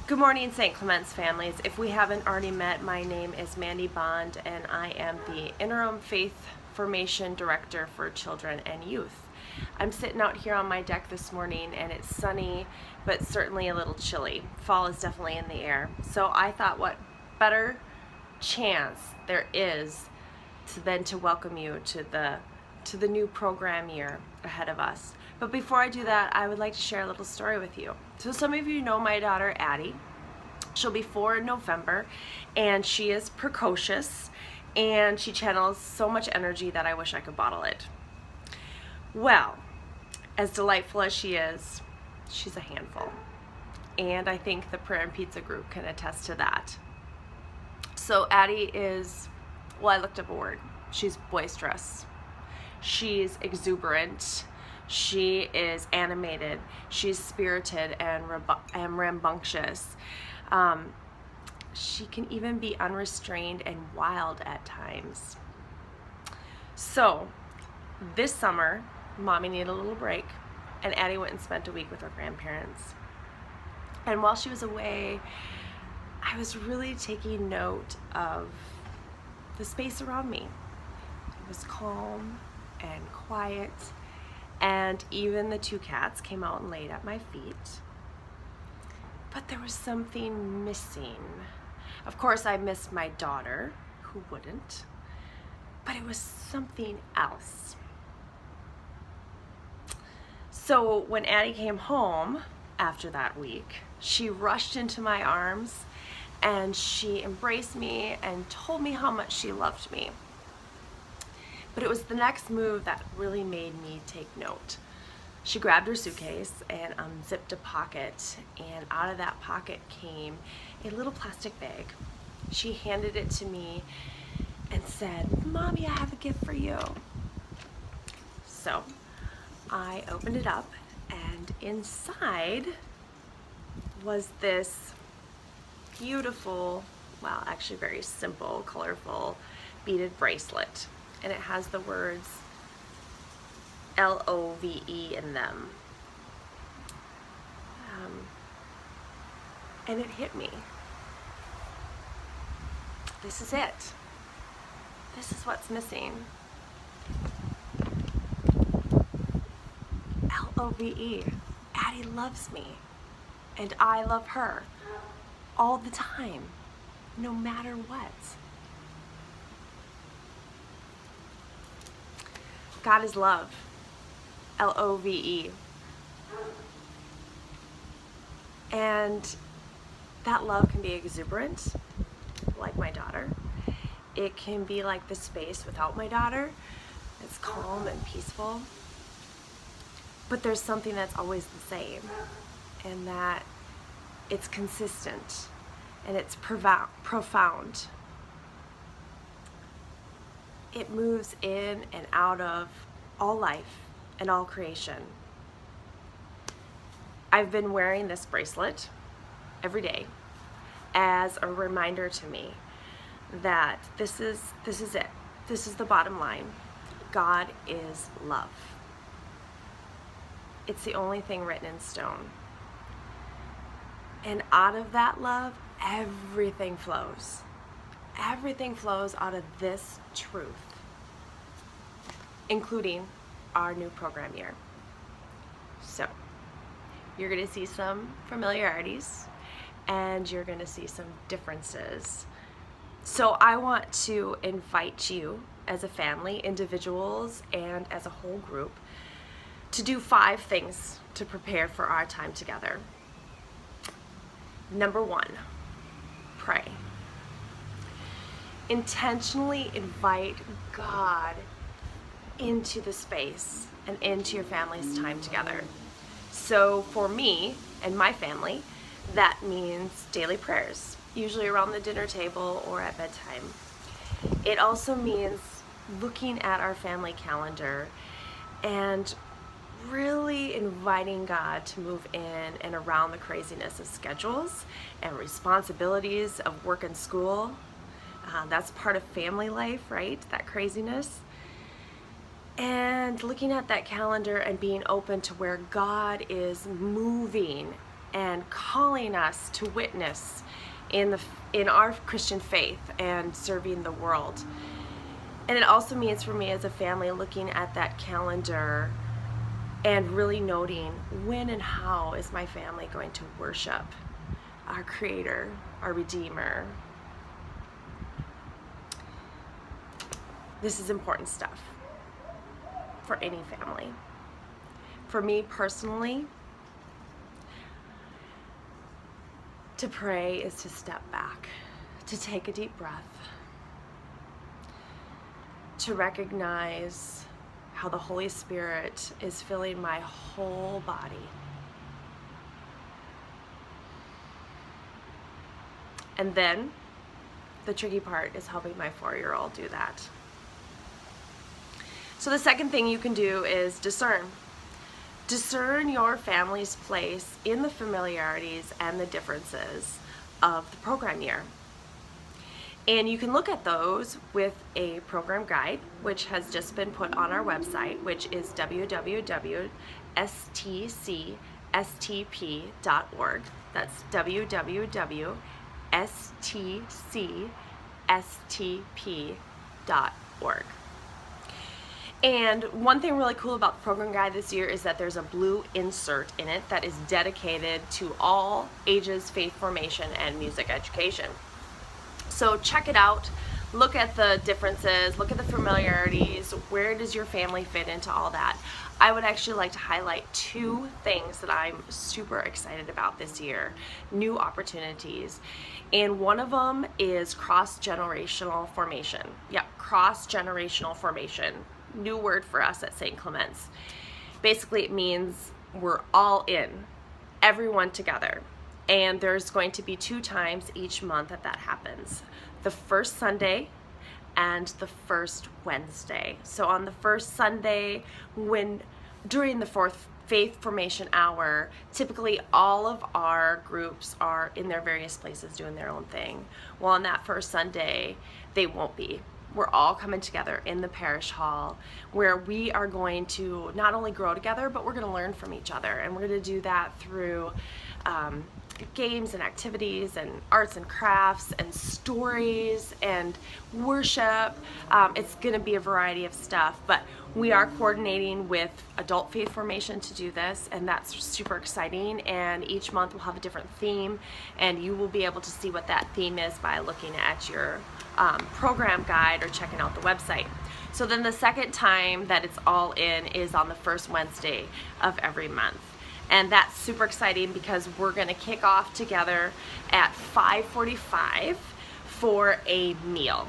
Good morning, St. Clement's families. If we haven't already met, my name is Mandy Bond, and I am the Interim Faith Formation Director for Children and Youth. I'm sitting out here on my deck this morning, and it's sunny, but certainly a little chilly. Fall is definitely in the air. So I thought, what better chance there is to welcome you to the new program year ahead of us. But before I do that, I would like to share a little story with you. So some of you know my daughter, Addie. She'll be 4 in November, and she is precocious, and she channels so much energy that I wish I could bottle it. Well, as delightful as she is, she's a handful. And I think the Prayer and Pizza group can attest to that. So Addie is, well, I looked up a word. She's boisterous. She's exuberant. She is animated. She's spirited and rambunctious. She can even be unrestrained and wild at times. So this summer, Mommy needed a little break, and Addie went and spent a week with her grandparents. And while she was away, I was really taking note of the space around me. It was calm and quiet, and even the 2 cats came out and laid at my feet. But there was something missing. Of course, I missed my daughter, who wouldn't, but it was something else. So when Addie came home after that week, she rushed into my arms and she embraced me and told me how much she loved me. But it was the next move that really made me take note. She grabbed her suitcase and unzipped a pocket, and out of that pocket came a little plastic bag. She handed it to me and said, "Mommy, I have a gift for you." So I opened it up, and inside was this beautiful, well, actually very simple, colorful beaded bracelet. And it has the words LOVE in them. And it hit me. This is it. This is what's missing. LOVE. Addie loves me, and I love her all the time, no matter what. God is love. LOVE. And that love can be exuberant, like my daughter. It can be like the space without my daughter. It's calm and peaceful. But there's something that's always the same, and that it's consistent and it's profound. It moves in and out of all life and all creation. I've been wearing this bracelet every day as a reminder to me that this is it. This is the bottom line. God is love. It's the only thing written in stone. And out of that love, everything flows. Everything flows out of this truth, including our new program year. So you're going to see some familiarities, and you're going to see some differences. So I want to invite you as a family, individuals, and as a whole group to do 5 things to prepare for our time together. Number 1, pray. Intentionally invite God into the space and into your family's time together. So for me and my family, that means daily prayers, usually around the dinner table or at bedtime. It also means looking at our family calendar and really inviting God to move in and around the craziness of schedules and responsibilities of work and school. That's part of family life, right? That craziness. And looking at that calendar and being open to where God is moving and calling us to witness in our Christian faith and serving the world. And it also means for me as a family looking at that calendar and really noting when and how is my family going to worship our Creator, our Redeemer. This is important stuff for any family. For me personally, to pray is to step back, to take a deep breath, to recognize how the Holy Spirit is filling my whole body. And then the tricky part is helping my 4-year-old do that. So the second thing you can do is discern. Discern your family's place in the familiarities and the differences of the program year. And you can look at those with a program guide, which has just been put on our website, which is www.stcstp.org. That's www.stcstp.org. And one thing really cool about the program guide this year is that there's a blue insert in it that is dedicated to all ages, faith formation, and music education. So check it out, look at the differences, look at the familiarities, where does your family fit into all that. I would actually like to highlight 2 things that I'm super excited about this year, new opportunities. And one of them is cross-generational formation. Yeah, cross-generational formation. New word for us at St. Clement's. Basically, it means we're all in, everyone together. And there's going to be 2 times each month that happens. The first Sunday and the first Wednesday. So on the first Sunday, during the fourth faith formation hour, typically all of our groups are in their various places doing their own thing. Well, on that first Sunday, they won't be. We're all coming together in the parish hall where we are going to not only grow together, but we're going to learn from each other. And we're going to do that through games and activities and arts and crafts and stories and worship. It's going to be a variety of stuff, but we are coordinating with adult faith formation to do this, and that's super exciting. And each month we'll have a different theme, and you will be able to see what that theme is by looking at your program guide or checking out the website. So then the second time that it's all in is on the first Wednesday of every month. And that's super exciting because we're going to kick off together at 5:45 for a meal.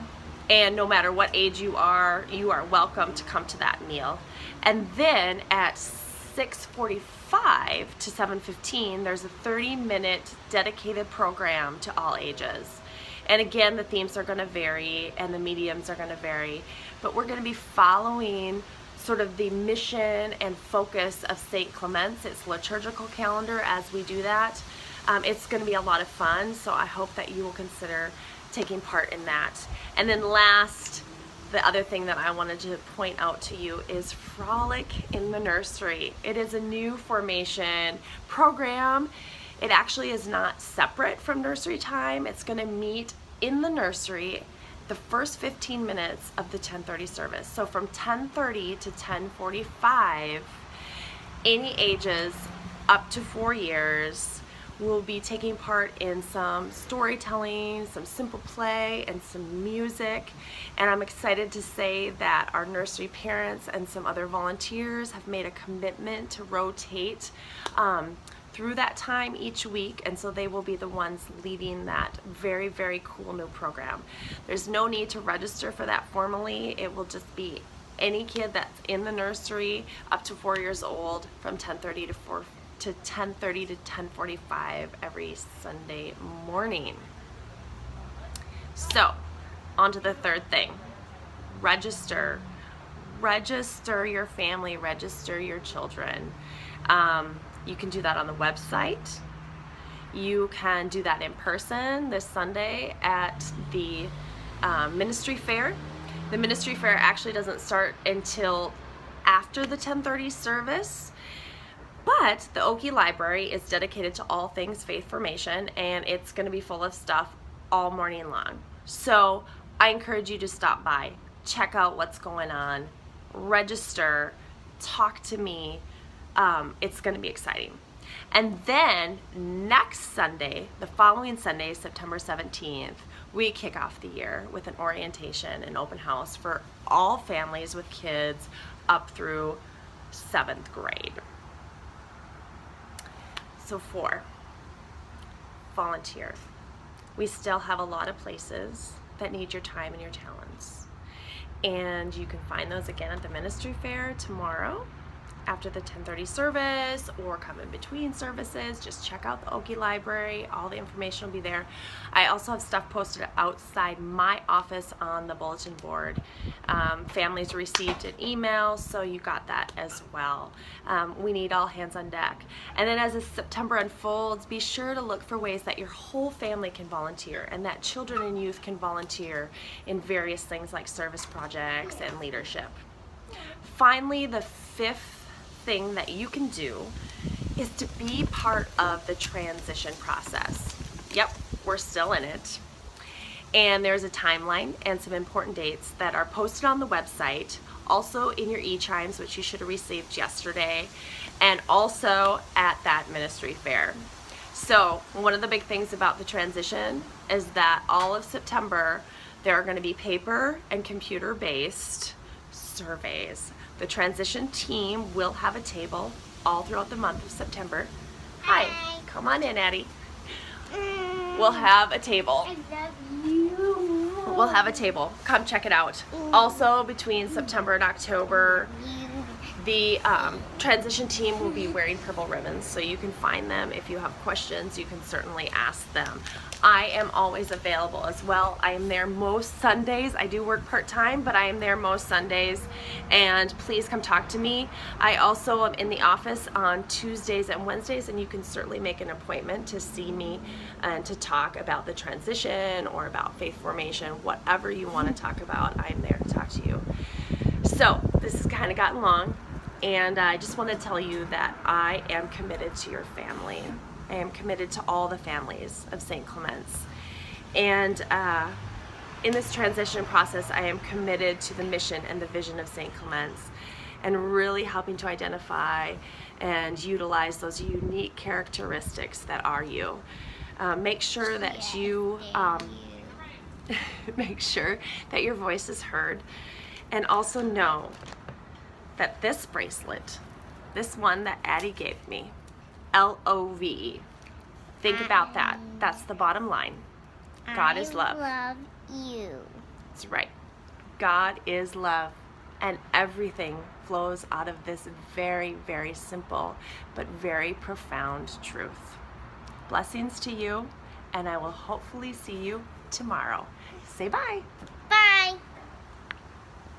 And no matter what age you are welcome to come to that meal. And then at 6:45 to 7:15, there's a 30-minute dedicated program to all ages. And again, the themes are going to vary and the mediums are going to vary, but we're going to be following sort of the mission and focus of St. Clement's, its liturgical calendar as we do that. It's going to be a lot of fun, so I hope that you will consider taking part in that. And then last, the other thing that I wanted to point out to you is Frolic in the Nursery. It is a new formation program. It actually is not separate from nursery time. It's going to meet in the nursery the first 15 minutes of the 10:30 service. So from 10:30 to 10:45, any ages up to 4 years will be taking part in some storytelling, some simple play, and some music. And I'm excited to say that our nursery parents and some other volunteers have made a commitment to rotate through that time each week, and so they will be the ones leading that very, very cool new program. There's no need to register for that formally. It will just be any kid that's in the nursery up to 4 years old from 10:30 to 10:45 every Sunday morning. So, on to the third thing. Register. Register your family, register your children. You can do that on the website. You can do that in person this Sunday at the ministry fair. The ministry fair actually doesn't start until after the 10:30 service, But the Okie Library is dedicated to all things faith formation, and it's going to be full of stuff all morning long. So I encourage you to stop by, check out what's going on, register, talk to me. It's going to be exciting. And then next Sunday, the following Sunday, September 17th, we kick off the year with an orientation and open house for all families with kids up through 7th grade. So 4, volunteer. We still have a lot of places that need your time and your talents. And you can find those again at the ministry fair tomorrow after the 10:30 service, or come in between services. Just check out the Okie Library. All the information will be there. I also have stuff posted outside my office on the bulletin board. Families received an email, so you got that as well. We need all hands on deck. And then as September unfolds, be sure to look for ways that your whole family can volunteer and that children and youth can volunteer in various things like service projects and leadership. Finally, the 5th thing that you can do is to be part of the transition process. Yep, we're still in it. And there's a timeline and some important dates that are posted on the website, also in your e-chimes, which you should have received yesterday, and also at that ministry fair. So one of the big things about the transition is that all of September there are going to be paper and computer-based surveys. The transition team will have a table all throughout the month of September. Hi, come on in, Addie. We'll have a table. I love you. We'll have a table. Come check it out. Also, between September and October, the transition team will be wearing purple ribbons, so you can find them. If you have questions, you can certainly ask them. I am always available as well. I am there most Sundays. I do work part-time, but I am there most Sundays, and please come talk to me. I also am in the office on Tuesdays and Wednesdays, and you can certainly make an appointment to see me and to talk about the transition or about faith formation, whatever you want to talk about. I'm there to talk to you. So this has kind of gotten long, and I just want to tell you that I am committed to your family. I am committed to all the families of St. Clement's. And in this transition process, I am committed to the mission and the vision of St. Clement's, and really helping to identify and utilize those unique characteristics that are you. Make sure that you make sure that your voice is heard, and also know that this bracelet, this one that Addie gave me, L-O-V, think about that. That's the bottom line. God is love. I love you. That's right. God is love, and everything flows out of this very, very simple but very profound truth. Blessings to you, and I will hopefully see you tomorrow. Say bye.